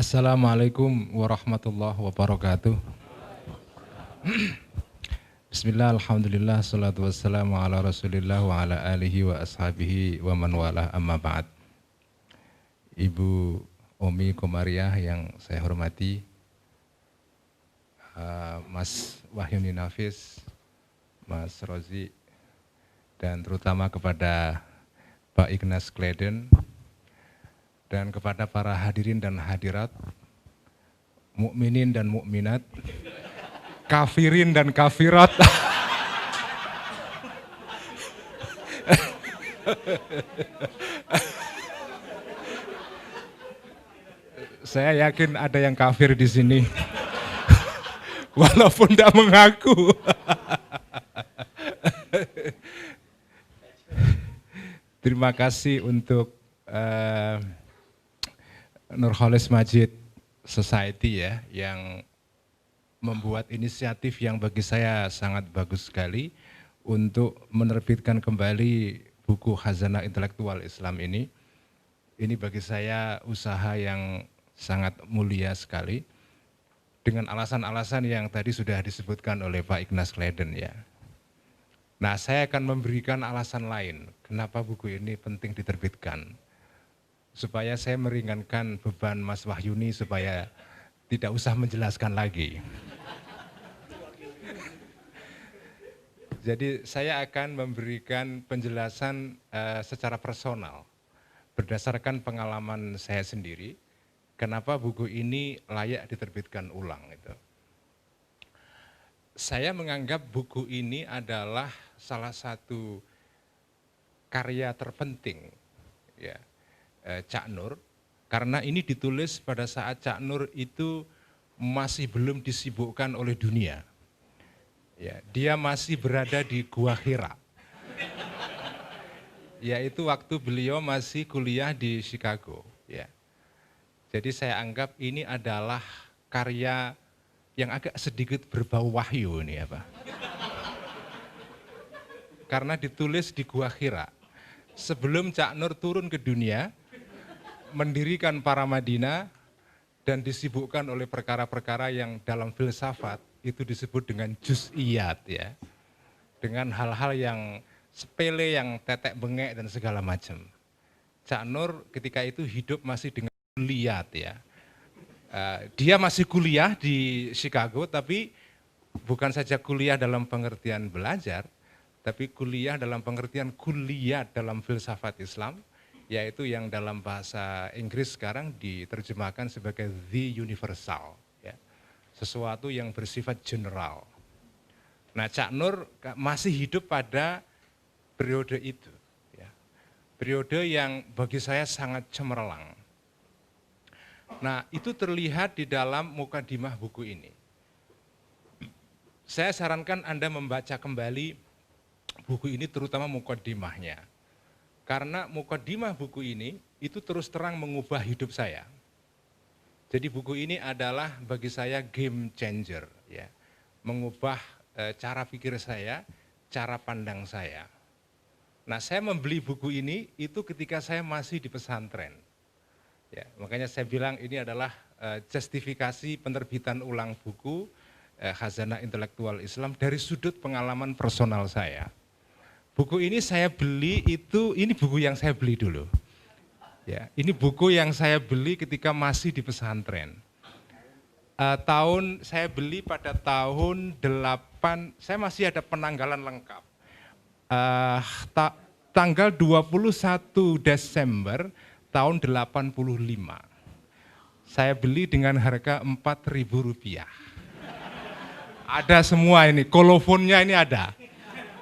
Assalamualaikum warahmatullahi wabarakatuh. Bismillah, alhamdulillah, salatu wassalamu ala rasulillah wa ala alihi wa ashabihi wa man wala amma ba'd. Ibu Omi Komariah yang saya hormati, Mas Wahyuni Nafis, Mas Rozi, dan terutama kepada Pak Ignas Kleden, dan kepada para hadirin dan hadirat, mukminin dan mukminat, kafirin dan kafirat. Saya yakin ada yang kafir di sini, walaupun tidak mengaku. Terima kasih untuk Nurholis Majid Society ya, yang membuat inisiatif yang bagi saya sangat bagus sekali untuk menerbitkan kembali buku Khazanah Intelektual Islam ini. Ini bagi saya usaha yang sangat mulia sekali, dengan alasan-alasan yang tadi sudah disebutkan oleh Pak Ignas Kleden ya. Nah, saya akan memberikan alasan lain kenapa buku ini penting diterbitkan, supaya saya meringankan beban Mas Wahyuni supaya tidak usah menjelaskan lagi. Jadi saya akan memberikan penjelasan secara personal berdasarkan pengalaman saya sendiri, kenapa buku ini layak diterbitkan ulang itu. Saya menganggap buku ini adalah salah satu karya terpenting ya, Cak Nur, karena ini ditulis pada saat Cak Nur itu masih belum disibukkan oleh dunia. Ya, dia masih berada di Gua Hira, yaitu waktu beliau masih kuliah di Chicago. Ya. Jadi saya anggap ini adalah karya yang agak sedikit berbau wahyu ini ya Pak. Karena ditulis di Gua Hira, sebelum Cak Nur turun ke dunia, mendirikan Para Madinah, dan disibukkan oleh perkara-perkara yang dalam filsafat itu disebut dengan juz'iyat ya. Dengan hal-hal yang sepele, yang tetek bengek dan segala macam. Cak Nur ketika itu hidup masih dengan kuliat ya. Dia masih kuliah di Chicago, tapi bukan saja kuliah dalam pengertian belajar, tapi kuliah dalam pengertian kuliah dalam filsafat Islam, yaitu yang dalam bahasa Inggris sekarang diterjemahkan sebagai the universal, ya. Sesuatu yang bersifat general. Nah, Cak Nur masih hidup pada periode itu, ya. Periode yang bagi saya sangat cemerlang. Nah, itu terlihat di dalam mukadimah buku ini. Saya sarankan Anda membaca kembali buku ini, terutama mukadimahnya. Karena mukadimah buku ini itu terus terang mengubah hidup saya. Jadi buku ini adalah bagi saya game changer ya. Mengubah cara pikir saya, cara pandang saya. Nah, saya membeli buku ini itu ketika saya masih di pesantren. Ya, makanya saya bilang ini adalah justifikasi penerbitan ulang buku Khazanah Intelektual Islam dari sudut pengalaman personal saya. Buku ini saya beli ini buku yang saya beli dulu. Ya, ini buku yang saya beli ketika masih di pesantren. Saya beli pada tahun 8, saya masih ada penanggalan lengkap. Tanggal 21 Desember tahun 85. Saya beli dengan harga Rp4.000. Ada semua ini, kolofonnya ini ada.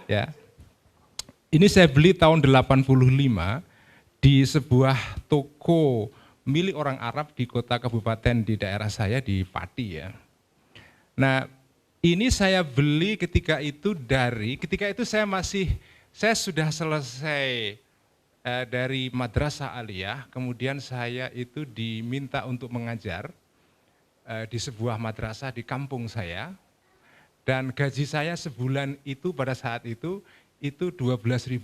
Ya. Ini saya beli tahun 85 di sebuah toko milik orang Arab di kota kabupaten di daerah saya di Pati ya. Nah, ini saya beli ketika itu saya sudah selesai dari Madrasah Aliyah, kemudian saya itu diminta untuk mengajar di sebuah madrasah di kampung saya, dan gaji saya sebulan itu pada saat itu 12.500.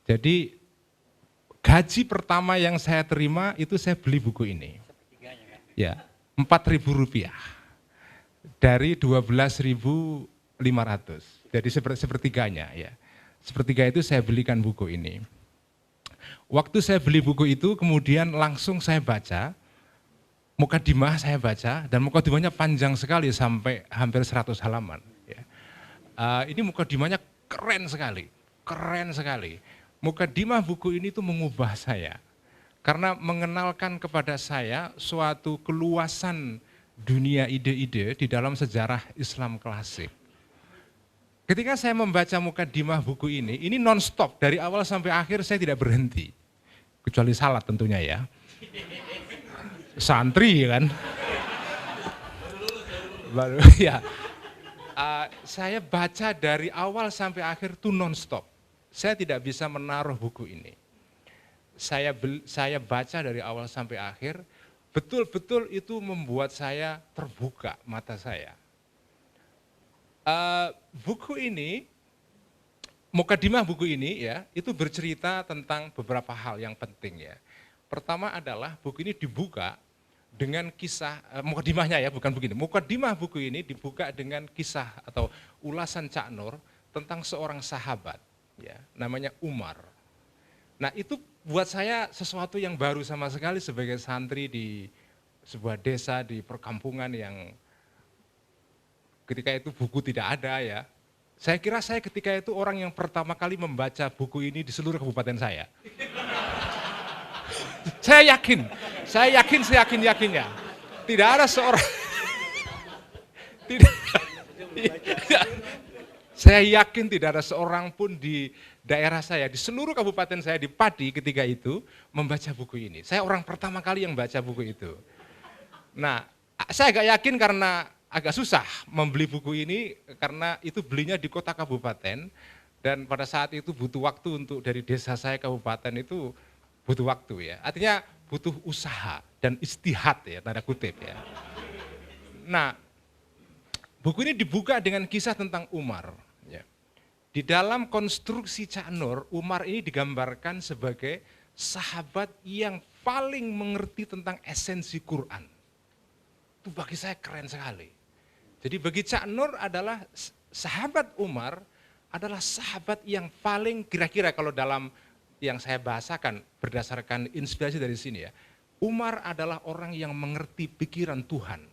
Jadi gaji pertama yang saya terima itu saya beli buku ini. Ya, Rp4.000 dari 12.500. Jadi sepertiganya ya. Sepertiga itu saya belikan buku ini. Waktu saya beli buku itu kemudian langsung saya baca, mukadimah saya baca, dan mukadimahnya panjang sekali sampai hampir 100 halaman. Ya. Ini mukadimahnya keren sekali. Mukadimah buku ini tuh mengubah saya. Karena mengenalkan kepada saya suatu keluasan dunia ide-ide di dalam sejarah Islam klasik. Ketika saya membaca mukadimah buku ini non-stop, dari awal sampai akhir saya tidak berhenti. Kecuali salat tentunya ya. Santri kan. Baru ya. Saya baca dari awal sampai akhir itu non-stop. Saya tidak bisa menaruh buku ini. Saya baca dari awal sampai akhir, betul-betul itu membuat saya terbuka mata saya. Buku ini, mukadimah buku ini ya, itu bercerita tentang beberapa hal yang penting ya. Pertama adalah buku ini dibuka dengan kisah, mukadimahnya ya, bukan begini. Mukadimah buku ini dibuka dengan kisah atau ulasan Cak Nur tentang seorang sahabat ya, namanya Umar. Nah itu buat saya sesuatu yang baru sama sekali sebagai santri di sebuah desa di perkampungan yang ketika itu buku tidak ada ya. Saya kira saya ketika itu orang yang pertama kali membaca buku ini di seluruh kabupaten saya. Saya yakinnya. Tidak ada seorang, saya yakin tidak ada seorang pun di daerah saya, di seluruh kabupaten saya di Pati ketika itu membaca buku ini. Saya orang pertama kali yang baca buku itu. Nah, saya agak yakin karena agak susah membeli buku ini karena itu belinya di kota kabupaten dan pada saat itu butuh waktu untuk dari desa saya kabupaten itu butuh waktu ya. Artinya butuh usaha dan istihad ya, tanda kutip ya. Nah, buku ini dibuka dengan kisah tentang Umar. Ya. Di dalam konstruksi Cak Nur, Umar ini digambarkan sebagai sahabat yang paling mengerti tentang esensi Quran. Itu bagi saya keren sekali. Jadi bagi Cak Nur adalah sahabat Umar adalah sahabat yang paling kira-kira kalau dalam yang saya bahasakan berdasarkan inspirasi dari sini ya. Umar adalah orang yang mengerti pikiran Tuhan.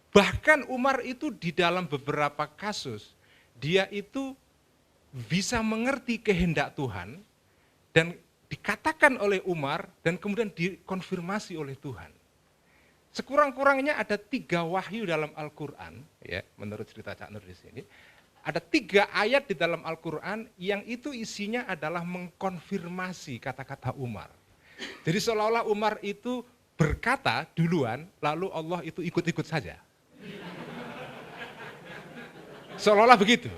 Bahkan Umar itu di dalam beberapa kasus, dia itu bisa mengerti kehendak Tuhan dan dikatakan oleh Umar dan kemudian dikonfirmasi oleh Tuhan. Sekurang-kurangnya ada 3 wahyu dalam Al-Quran, ya, menurut cerita Cak Nur di sini. Ada 3 ayat di dalam Al-Quran yang itu isinya adalah mengkonfirmasi kata-kata Umar. Jadi seolah-olah Umar itu berkata duluan, lalu Allah itu ikut-ikut saja. Seolah-olah begitu.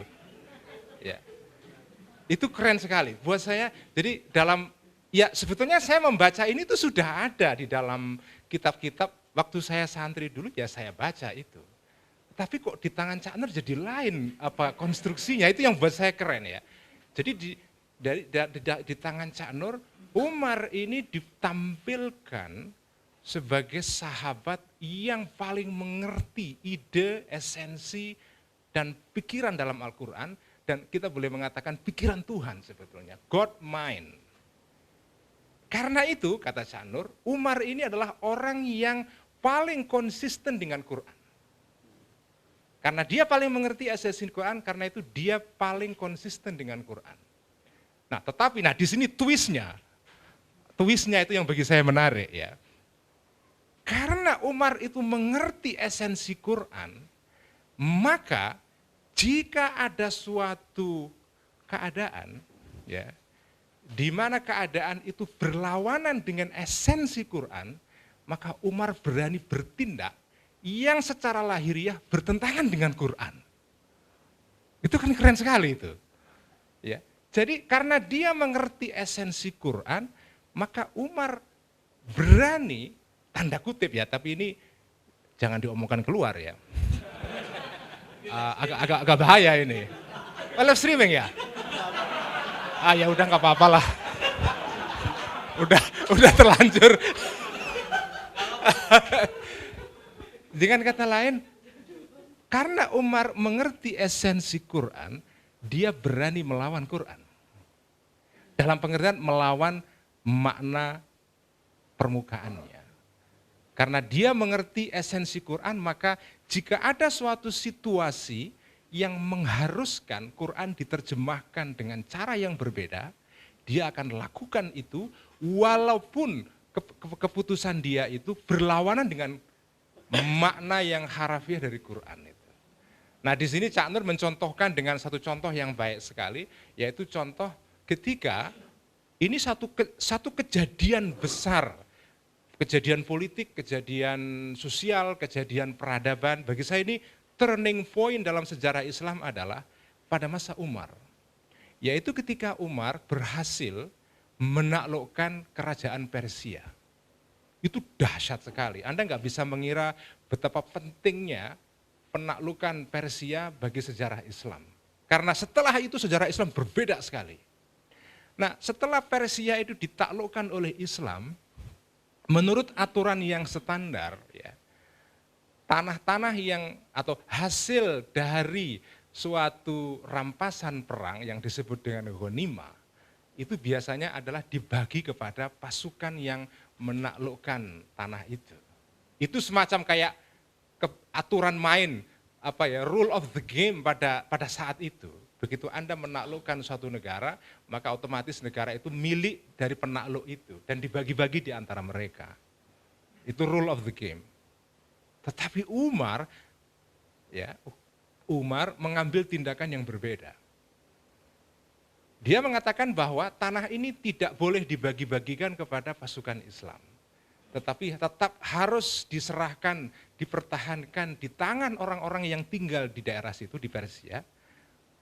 Ya. Itu keren sekali buat saya. Jadi dalam, ya sebetulnya saya membaca ini tuh sudah ada di dalam kitab-kitab. Waktu saya santri dulu ya saya baca itu. Tapi kok di tangan Cak Nur jadi lain apa konstruksinya, itu yang buat saya keren ya. Jadi di tangan Cak Nur, Umar ini ditampilkan sebagai sahabat yang paling mengerti ide, esensi, dan pikiran dalam Al-Quran. Dan kita boleh mengatakan pikiran Tuhan sebetulnya, God mind. Karena itu, kata Cak Nur, Umar ini adalah orang yang paling konsisten dengan Quran. Karena dia paling mengerti esensi Quran, karena itu dia paling konsisten dengan Quran. Nah, tetapi di sini twistnya itu yang bagi saya menarik ya. Karena Umar itu mengerti esensi Quran, maka jika ada suatu keadaan ya, di mana keadaan itu berlawanan dengan esensi Quran, maka Umar berani bertindak yang secara lahiriah bertentangan dengan Quran. Itu kan keren sekali itu. Ya. Jadi karena dia mengerti esensi Quran, maka Umar berani, tanda kutip ya, tapi ini jangan diomongkan keluar ya. Agak bahaya ini. Live streaming ya? Ya udah nggak apa-apa lah. Udah terlanjur. Dengan kata lain, karena Umar mengerti esensi Quran, dia berani melawan Quran. Dalam pengertian melawan makna permukaannya. Karena dia mengerti esensi Quran, maka jika ada suatu situasi yang mengharuskan Quran diterjemahkan dengan cara yang berbeda, dia akan lakukan itu walaupun keputusan dia itu berlawanan dengan makna yang harafiah dari Quran itu. Nah di sini Cak Nur mencontohkan dengan satu contoh yang baik sekali, yaitu contoh ketika ini satu kejadian besar, kejadian politik, kejadian sosial, kejadian peradaban. Bagi saya ini turning point dalam sejarah Islam adalah pada masa Umar. Yaitu ketika Umar berhasil menaklukkan kerajaan Persia. Itu dahsyat sekali. Anda nggak bisa mengira betapa pentingnya penaklukan Persia bagi sejarah Islam. Karena setelah itu sejarah Islam berbeda sekali. Nah setelah Persia itu ditaklukkan oleh Islam, menurut aturan yang standar, ya, tanah-tanah yang atau hasil dari suatu rampasan perang yang disebut dengan ghanimah, itu biasanya adalah dibagi kepada pasukan yang menaklukkan tanah itu. Itu semacam kayak aturan main, rule of the game pada saat itu. Begitu Anda menaklukkan suatu negara, maka otomatis negara itu milik dari penakluk itu dan dibagi-bagi di antara mereka. Itu rule of the game. Tetapi Umar mengambil tindakan yang berbeda. Dia mengatakan bahwa tanah ini tidak boleh dibagi-bagikan kepada pasukan Islam. Tetapi tetap harus diserahkan, dipertahankan di tangan orang-orang yang tinggal di daerah situ, di Persia,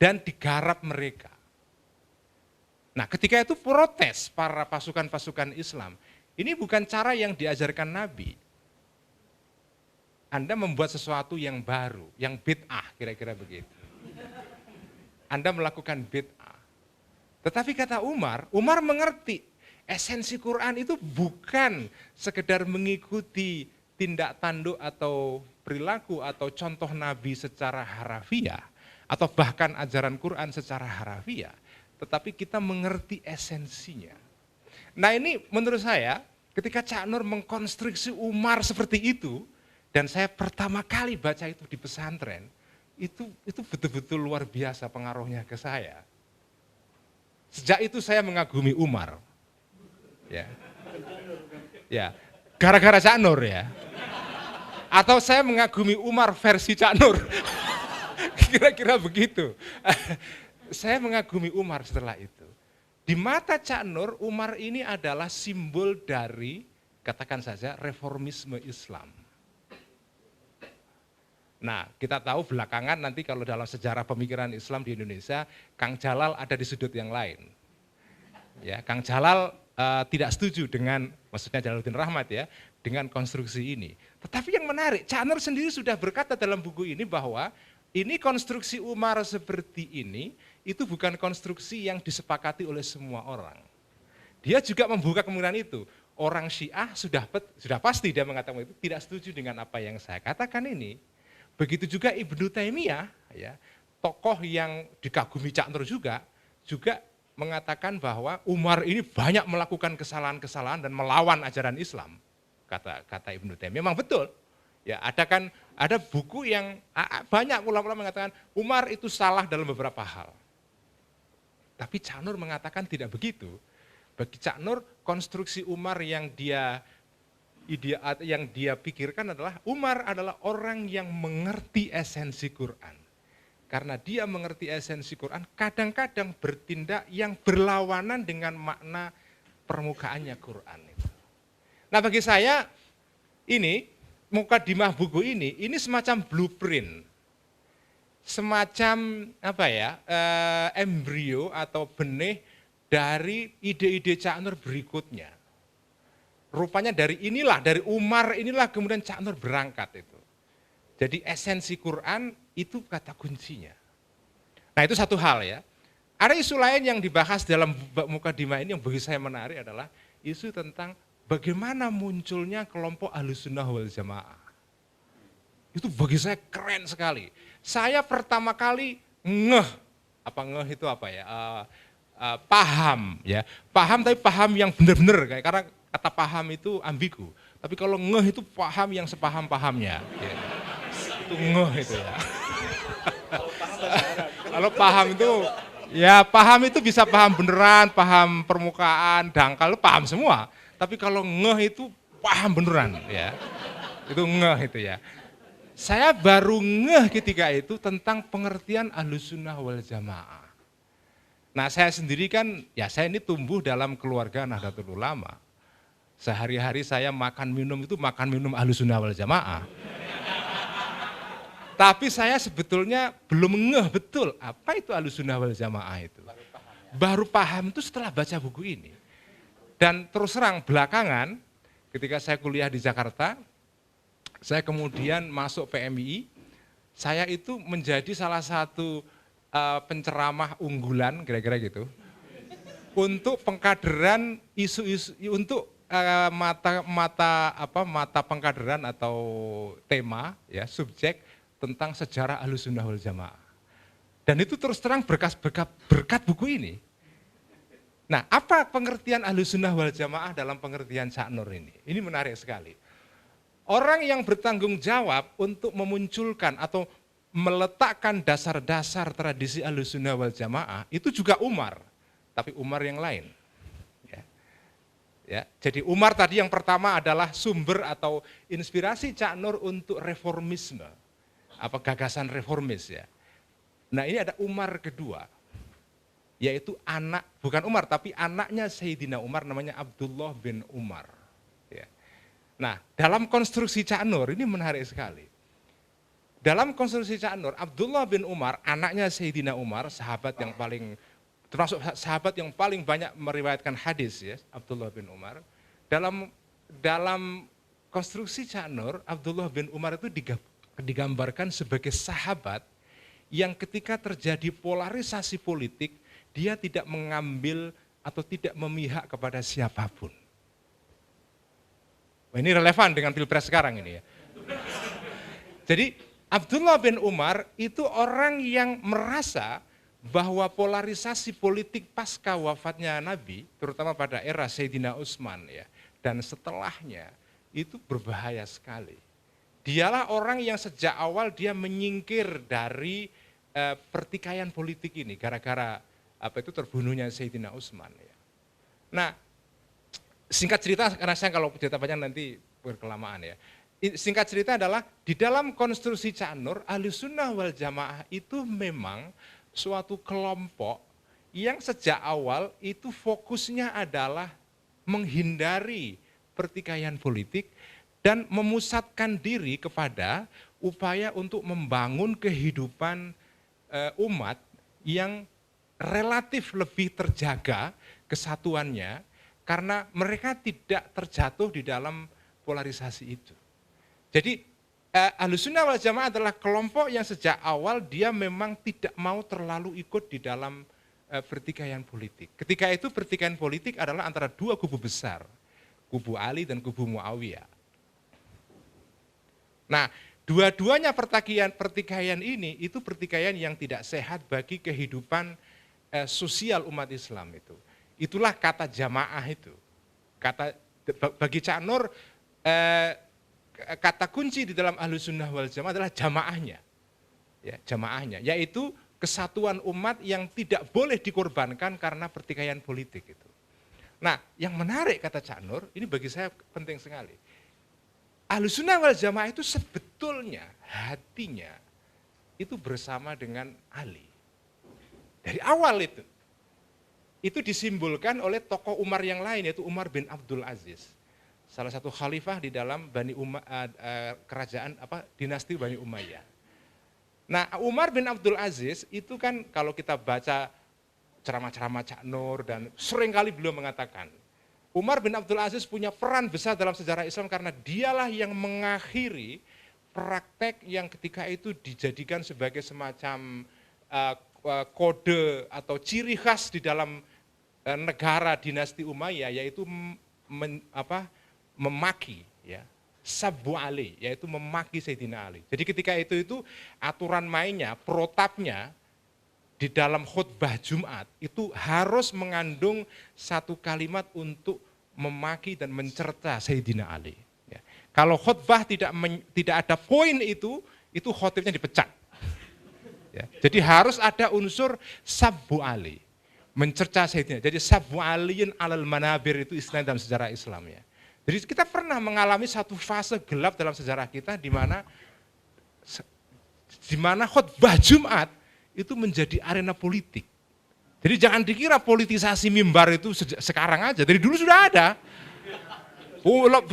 dan digarap mereka. Nah ketika itu protes para pasukan-pasukan Islam. Ini bukan cara yang diajarkan Nabi. Anda membuat sesuatu yang baru, yang bid'ah, kira-kira begitu. Anda melakukan bid'ah. Tetapi kata Umar mengerti esensi Quran itu bukan sekedar mengikuti tindak tanduk atau perilaku atau contoh Nabi secara harafiah, atau bahkan ajaran Quran secara harafiah, tetapi kita mengerti esensinya. Nah ini menurut saya, ketika Cak Nur mengkonstruksi Umar seperti itu, dan saya pertama kali baca itu di pesantren, itu betul-betul luar biasa pengaruhnya ke saya. Sejak itu saya mengagumi Umar. Ya, gara-gara Cak Nur ya. Atau saya mengagumi Umar versi Cak Nur. Kira-kira begitu. Saya mengagumi Umar setelah itu. Di mata Cak Nur, Umar ini adalah simbol dari, katakan saja, reformisme Islam. Nah, kita tahu belakangan nanti kalau dalam sejarah pemikiran Islam di Indonesia, Kang Jalal ada di sudut yang lain. Ya, Kang Jalal tidak setuju dengan, maksudnya Jalaluddin Rahmat ya, dengan konstruksi ini. Tetapi yang menarik, Cak Nur sendiri sudah berkata dalam buku ini bahwa ini konstruksi Umar seperti ini, itu bukan konstruksi yang disepakati oleh semua orang. Dia juga membuka kemungkinan itu. Orang Syiah sudah pasti dia mengatakan itu tidak setuju dengan apa yang saya katakan ini. Begitu juga Ibnu Taimiyah, ya, tokoh yang dikagumi Cak Nur juga mengatakan bahwa Umar ini banyak melakukan kesalahan-kesalahan dan melawan ajaran Islam. Kata Ibnu Taimiyah, memang betul. Ya, ada buku yang banyak ulama-ulama mengatakan Umar itu salah dalam beberapa hal. Tapi Cak Nur mengatakan tidak begitu. Bagi Cak Nur, konstruksi Umar yang dia pikirkan adalah Umar adalah orang yang mengerti esensi Quran. Karena dia mengerti esensi Quran, kadang-kadang bertindak yang berlawanan dengan makna permukaannya Quran itu. Nah bagi saya, ini mukadimah buku ini semacam blueprint. Semacam embrio atau benih dari ide-ide Cak Nur berikutnya. Rupanya dari Umar inilah kemudian Cak Nur berangkat itu. Jadi esensi Quran itu kata kuncinya. Nah itu satu hal ya. Ada isu lain yang dibahas dalam mukadimah ini yang bagi saya menarik adalah isu tentang bagaimana munculnya kelompok Ahlussunnah wal Jamaah. Itu bagi saya keren sekali. Saya pertama kali ngeh itu apa ya? Paham ya. Paham tapi paham yang benar-benar, karena kata paham itu ambigu. Tapi kalau ngeh itu paham yang sepaham-pahamnya. Ya. Itu ngeh itu ya. Kalau paham itu, ya paham itu bisa paham beneran, paham permukaan, dangkal, paham semua. Tapi kalau ngeh itu paham beneran ya. Itu ngeh itu ya. Saya baru ngeh ketika itu tentang pengertian Ahlussunnah wal Jamaah. Nah saya sendiri kan, ya saya ini tumbuh dalam keluarga Nahdlatul Ulama. Sehari-hari saya makan minum itu makan minum Ahlussunnah wal Jamaah. Tapi saya sebetulnya belum ngeh betul apa itu Ahlussunnah wal Jamaah itu. Baru paham itu setelah baca buku ini. Dan terus terang belakangan ketika saya kuliah di Jakarta, saya kemudian masuk PMI, saya itu menjadi salah satu penceramah unggulan, kira-kira gitu, untuk pengkaderan isu-isu, untuk mata pengkaderan atau tema, ya subjek tentang sejarah Ahlussunnah wal Jamaah. Dan itu terus terang berkat buku ini. Nah, apa pengertian Ahlussunnah wal Jamaah dalam pengertian Cak Nur ini? Ini menarik sekali. Orang yang bertanggung jawab untuk memunculkan atau meletakkan dasar-dasar tradisi Ahlussunnah wal Jamaah itu juga Umar, tapi Umar yang lain. Ya, jadi Umar tadi yang pertama adalah sumber atau inspirasi Cak Nur untuk reformisme, gagasan reformis ya. Nah ini ada Umar kedua, yaitu bukan Umar tapi anaknya Sayyidina Umar namanya Abdullah bin Umar. Nah, dalam konstruksi Cak Nur ini menarik sekali. Dalam konstruksi Cak Nur, Abdullah bin Umar, anaknya Sayyidina Umar, termasuk sahabat yang paling banyak meriwayatkan hadis ya, Abdullah bin Umar. Dalam konstruksi Cak Nur, Abdullah bin Umar itu digambarkan sebagai sahabat yang ketika terjadi polarisasi politik, dia tidak mengambil atau tidak memihak kepada siapapun. Ini relevan dengan pilpres sekarang ini ya. Jadi Abdullah bin Umar itu orang yang merasa bahwa polarisasi politik pasca wafatnya Nabi, terutama pada era Sayyidina Utsman ya, dan setelahnya itu berbahaya sekali. Dialah orang yang sejak awal dia menyingkir dari pertikaian politik ini gara-gara terbunuhnya Sayyidina Utsman ya. Nah, singkat cerita, karena saya kalau cerita banyak nanti berkelamaan ya. Singkat cerita adalah, di dalam konstruksi Cak Nur, Ahlussunnah wal Jamaah itu memang suatu kelompok yang sejak awal itu fokusnya adalah menghindari pertikaian politik dan memusatkan diri kepada upaya untuk membangun kehidupan umat yang relatif lebih terjaga kesatuannya, karena mereka tidak terjatuh di dalam polarisasi itu. Jadi Ahlussunnah wal Jamaah adalah kelompok yang sejak awal dia memang tidak mau terlalu ikut di dalam pertikaian politik. Ketika itu pertikaian politik adalah antara dua kubu besar, kubu Ali dan kubu Muawiyah. Nah, dua-duanya pertikaian ini itu pertikaian yang tidak sehat bagi kehidupan sosial umat Islam itu. Itulah kata jamaah itu. Bagi Cak Nur, kata kunci di dalam Ahlussunnah wal Jamaah adalah jamaahnya. Ya, jamaahnya, yaitu kesatuan umat yang tidak boleh dikorbankan karena pertikaian politik itu. Nah, yang menarik kata Cak Nur, ini bagi saya penting sekali. Ahlussunnah wal Jamaah itu sebetulnya hatinya itu bersama dengan Ali. Dari awal itu. Itu disimbolkan oleh tokoh Umar yang lain, yaitu Umar bin Abdul Aziz. Salah satu khalifah di dalam kerajaan dinasti Bani Umayyah. Nah, Umar bin Abdul Aziz itu kan kalau kita baca ceramah-ceramah Cak Nur dan seringkali beliau mengatakan, Umar bin Abdul Aziz punya peran besar dalam sejarah Islam karena dialah yang mengakhiri praktek yang ketika itu dijadikan sebagai semacam kode atau ciri khas di dalam negara dinasti Umayyah, yaitu memaki, ya, sabbu Ali, yaitu memaki Sayyidina Ali. Jadi ketika itu aturan mainnya, protapnya di dalam khutbah Jumat itu harus mengandung satu kalimat untuk memaki dan mencerca Sayyidina Ali. Ya. Kalau khutbah tidak ada poin itu khotibnya dipecat. Ya. Jadi harus ada unsur sabbu Ali, mencerca Sayyidina. Jadi sabbu aliyin alal manabir itu istilah dalam sejarah Islam, ya. Jadi kita pernah mengalami satu fase gelap dalam sejarah kita di mana khutbah Jumat itu menjadi arena politik. Jadi jangan dikira politisasi mimbar itu sekarang aja, dari dulu sudah ada.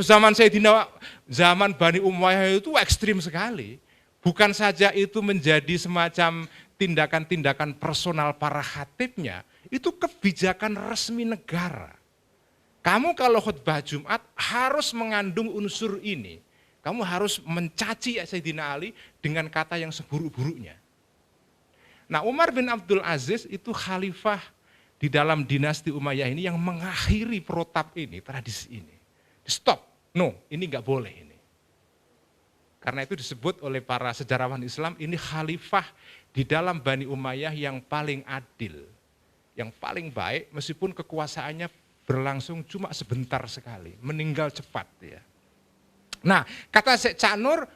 Zaman Sayyidina, zaman Bani Umayyah itu ekstrim sekali. Bukan saja itu menjadi semacam tindakan-tindakan personal para khatibnya, itu kebijakan resmi negara. Kamu kalau khutbah Jumat harus mengandung unsur ini. Kamu harus mencaci Sayyidina Ali dengan kata yang seburuk-buruknya. Nah, Umar bin Abdul Aziz itu khalifah di dalam dinasti Umayyah ini yang mengakhiri protap ini, tradisi ini. Stop, no, ini nggak boleh ini. Karena itu disebut oleh para sejarawan Islam, ini khalifah di dalam Bani Umayyah yang paling adil, yang paling baik, meskipun kekuasaannya berlangsung cuma sebentar sekali, meninggal cepat. Ya. Nah, kata Syekh Cak Nur,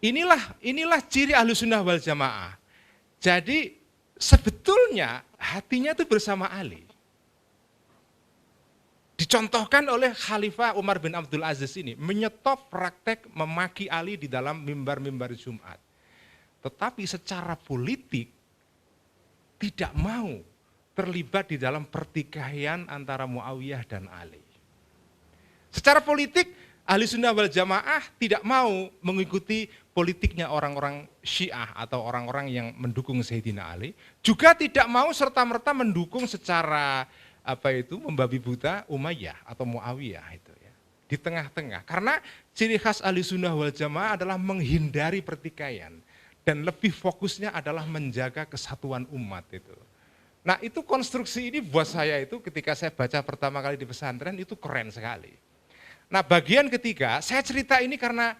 inilah ciri Ahlussunnah wal Jamaah. Jadi sebetulnya hatinya itu bersama Ali. Dicontohkan oleh Khalifah Umar bin Abdul Aziz ini, menyetop praktek memaki Ali di dalam mimbar-mimbar Jumat. Tetapi secara politik tidak mau terlibat di dalam pertikaian antara Muawiyah dan Ali. Secara politik, Ahlussunnah wal Jamaah tidak mau mengikuti politiknya orang-orang Syiah atau orang-orang yang mendukung Sayyidina Ali, juga tidak mau serta-merta mendukung secara membabi buta Umayyah atau Muawiyah itu, ya. Di tengah-tengah. Karena ciri khas Ahlussunnah wal Jamaah adalah menghindari pertikaian dan lebih fokusnya adalah menjaga kesatuan umat itu. Nah, itu konstruksi ini buat saya itu ketika saya baca pertama kali di pesantren itu keren sekali. Nah, bagian ketiga, saya cerita ini karena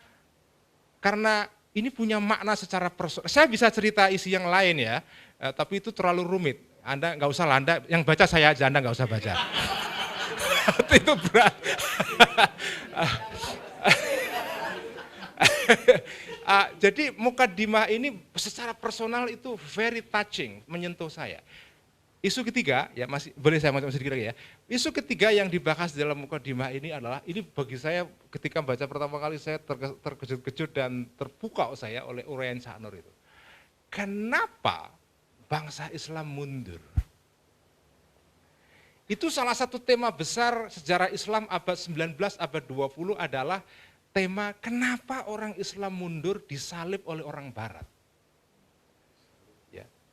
ini punya makna secara personal. Saya bisa cerita isi yang lain ya, tapi itu terlalu rumit. Anda nggak usah lah, Anda yang baca saya aja, Anda nggak usah baca. Itu berat. Jadi mukadimah ini secara personal itu very touching, menyentuh saya. Isu ketiga, ya masih boleh saya macam sedikit lagi ya. Isu ketiga yang dibahas dalam mukadimah ini adalah, ini bagi saya ketika baca pertama kali saya terkejut-kejut dan terpukau saya oleh uraian Cak Nur itu. Kenapa bangsa Islam mundur? Itu salah satu tema besar sejarah Islam abad 19, abad 20 adalah tema kenapa orang Islam mundur disalib oleh orang Barat.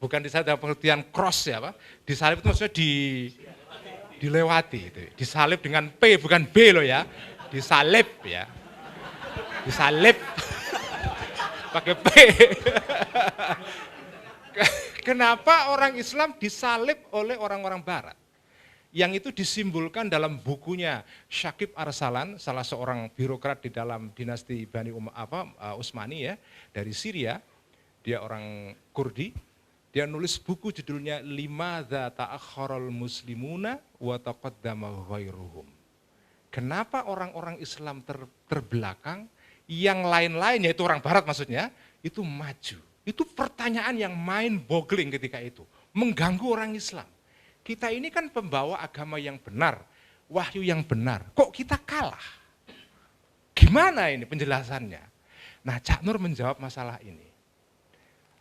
Bukan disalib dalam pengertian cross ya Pak, disalib itu maksudnya dilewati, itu. Disalib dengan P bukan B loh ya, disalib ya, disalib pakai P. Kenapa orang Islam disalib oleh orang-orang Barat? Yang itu disimbolkan dalam bukunya Syakib Arsalan, salah seorang birokrat di dalam dinasti Bani Utsmani ya, dari Syria, dia orang Kurdi. Dia nulis buku judulnya Limadza ta'akhkharul muslimuna wa taqaddama ghairuhum. Kenapa orang-orang Islam terbelakang, yang lain-lain yaitu orang Barat maksudnya, itu maju. Itu pertanyaan yang mind boggling ketika itu, mengganggu orang Islam. Kita ini kan pembawa agama yang benar, wahyu yang benar. Kok kita kalah? Gimana ini penjelasannya? Nah, Cak Nur menjawab masalah ini.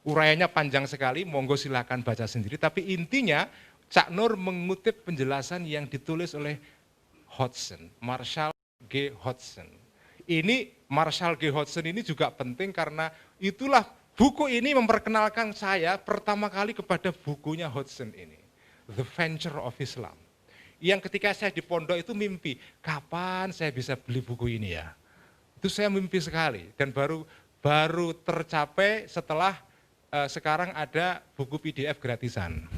Uraiannya panjang sekali, monggo silakan baca sendiri. Tapi intinya Cak Nur mengutip penjelasan yang ditulis oleh Hodgson, Marshall G. Hodgson. Ini Marshall G. Hodgson ini juga penting karena itulah buku ini memperkenalkan saya pertama kali kepada bukunya Hodgson ini, The Venture of Islam. Yang ketika saya di pondok itu mimpi, kapan saya bisa beli buku ini ya? Itu saya mimpi sekali dan baru tercapai setelah sekarang ada buku PDF gratisan.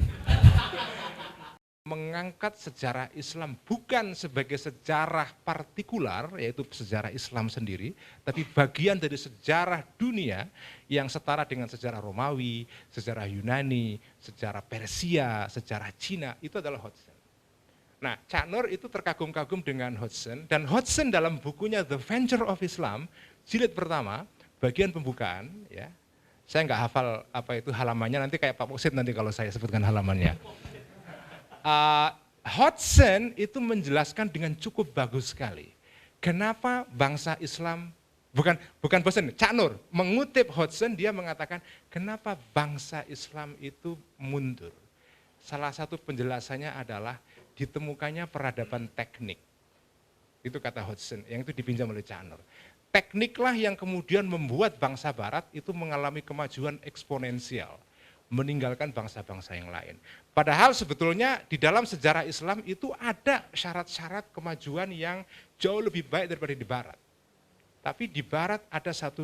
mengangkat sejarah Islam bukan sebagai sejarah partikular, yaitu sejarah Islam sendiri, tapi bagian dari sejarah dunia yang setara dengan sejarah Romawi, sejarah Yunani, sejarah Persia, sejarah Cina, itu adalah Hodgson. Nah, Cak Nur itu terkagum-kagum dengan Hodgson, dan Hodgson dalam bukunya The Venture of Islam, jilid pertama, bagian pembukaan, ya, saya nggak hafal apa itu halamannya, nanti kayak Pak Muksid nanti kalau saya sebutkan halamannya. Hodgson itu menjelaskan dengan cukup bagus sekali. Kenapa bangsa Islam, bukan Hodgson, Cak Nur mengutip Hodgson, dia mengatakan kenapa bangsa Islam itu mundur. Salah satu penjelasannya adalah ditemukannya peradaban teknik. Itu kata Hodgson, yang itu dipinjam oleh Cak Nur. Tekniklah yang kemudian membuat bangsa barat itu mengalami kemajuan eksponensial, meninggalkan bangsa-bangsa yang lain. Padahal sebetulnya di dalam sejarah Islam itu ada syarat-syarat kemajuan yang jauh lebih baik daripada di barat. Tapi di barat ada satu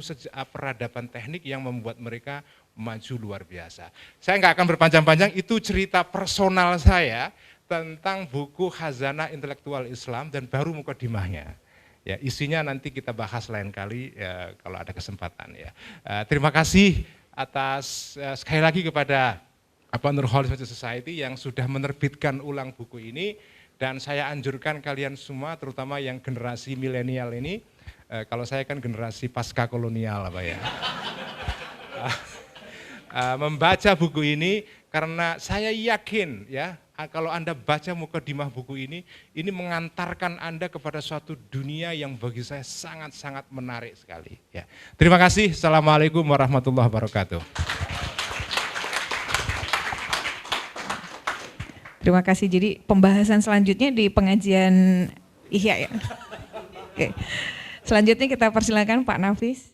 peradaban teknik yang membuat mereka maju luar biasa. Saya nggak akan berpanjang-panjang, itu cerita personal saya tentang buku Khazanah Intelektual Islam dan baru mukadimahnya. Ya, isinya nanti kita bahas lain kali ya, kalau ada kesempatan ya. Terima kasih atas sekali lagi kepada Nurholis Society yang sudah menerbitkan ulang buku ini, dan saya anjurkan kalian semua terutama yang generasi milenial ini, kalau saya kan generasi pasca kolonial apa ya, membaca buku ini karena saya yakin ya kalau Anda baca mukadimah buku ini mengantarkan Anda kepada suatu dunia yang bagi saya sangat-sangat menarik sekali. Ya. Terima kasih. Assalamualaikum warahmatullahi wabarakatuh. Terima kasih. Jadi pembahasan selanjutnya di pengajian Ihya ya. Oke. Selanjutnya kita persilakan Pak Nafis.